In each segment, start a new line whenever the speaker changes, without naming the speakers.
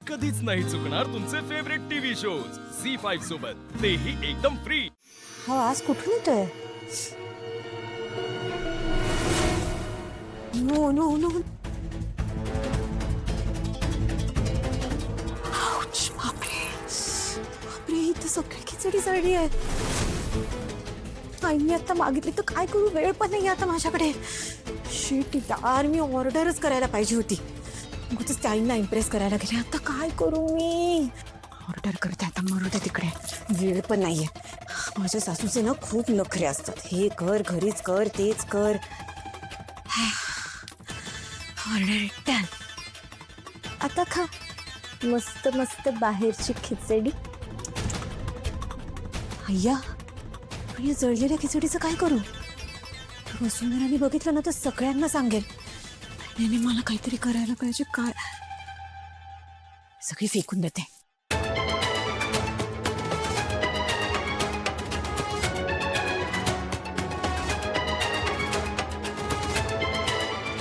कधीच नाही चुकणार तुमचे फेवरेट टीव्ही शोज झी5 सोबत, तेही एकदम फ्री.
हा आज कुठून येतोय? No no no. आउच, बापरे बापरे, इथं सगळी खिचडी जळली आहे. आईने आता मागितली तर काय करू, वेळ पण नाही आता माझ्याकडे. शिट यार, मी ऑर्डरच करायला पाहिजे होती. उगाचच त्या आईंना इम्प्रेस करायला गेले. आता काय करू मी? ऑर्डर करते आता, मरू दे तिकडे, वेळ पण नाहीये. माझ्या सासूचे ना खूप नखरे असतात. हे कर, घरीच कर, तेच कर. Order done. आता खा मस्त मस्त बाहेरची खिचडी. अय्या, पण या जळलेल्या खिचडीचं काय करू? वसुंधराने बघितलं ना तर सगळ्यांना सांगेल. नाही, मला काहीतरी करायला पाहिजे. काय, सगळी फेकून देते.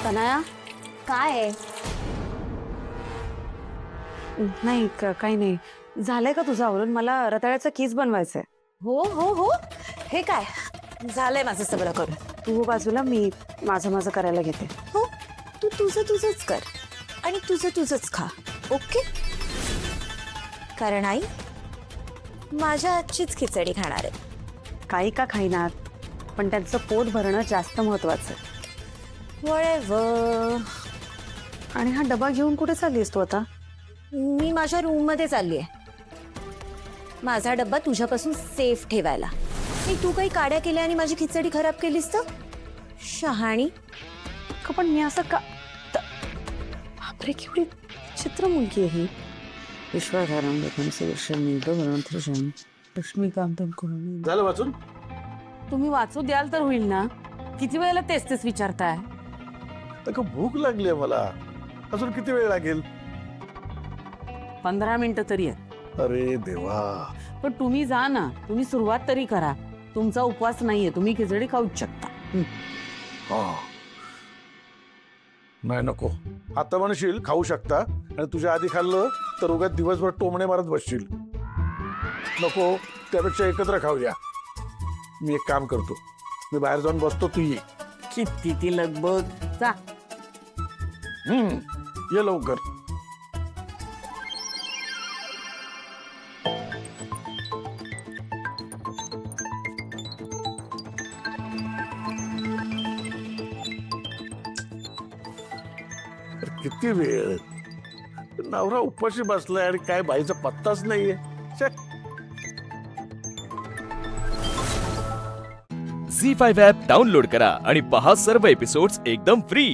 तनया, काय आहे?
नाही काही नाही. झालंय का तुझं आवरून? मला रताळ्याचं कीस बनवायचंय.
हो हो हो, हे काय
झालंय माझं सगळं करून. तू बाजूला, मी माझं करायला घेते.
हो, तू तुझंच कर आणि तुझंच खा. ओके? कारण आई माझ्या आजचीच खिचडी खाणार आहे.
काही का खाईनात, पण त्यांचं पोट भरणं जास्त महत्वाचं.
वळेवर.
आणि हा डबा घेऊन कुठे चाललीस तू आता?
मी माझ्या रूम मध्ये चालली आहे. माझा डब्बा तुझ्यापासून सेफ ठेवायला. मी तू काही काड्या केल्या आणि माझी खिचडी खराब केलीस तर शहाणी.
पण मी असं का? बापरे, केवढी चित्र मुलगी आहे ही.
झालं वाचून?
तुम्ही वाचू द्याल तर होईल ना? किती वेळेला तेच विचारताय?
अगं भूक लागली आहे मला. अजून किती वेळ लागेल?
15 मिनिटं तरी आहे.
अरे देवा.
पण तुम्ही जा ना, तुम्ही सुरुवात तरी करा. तुमचा उपवास नाहीये, तुम्ही खिचडी खाऊच शकता.
हा. नाही नको. आता म्हणशील खाऊ शकता आणि तुझ्या आधी खाल्लं तर उगाच दिवसभर टोमणे मारत बसशील. नको, त्यापेक्षा एकत्र खाऊया. मी एक काम करतो, मी बाहेर जाऊन बसतो, तू ये.
किती ती लगबग. जा.
ये लवकर. किती वेळ, नवरा उपाशी बसलाय आणि काय बाईचा पत्ताच नाहीये.
झी5 ॲप डाउनलोड करा आणि पहा सर्व एपिसोड्स एकदम फ्री.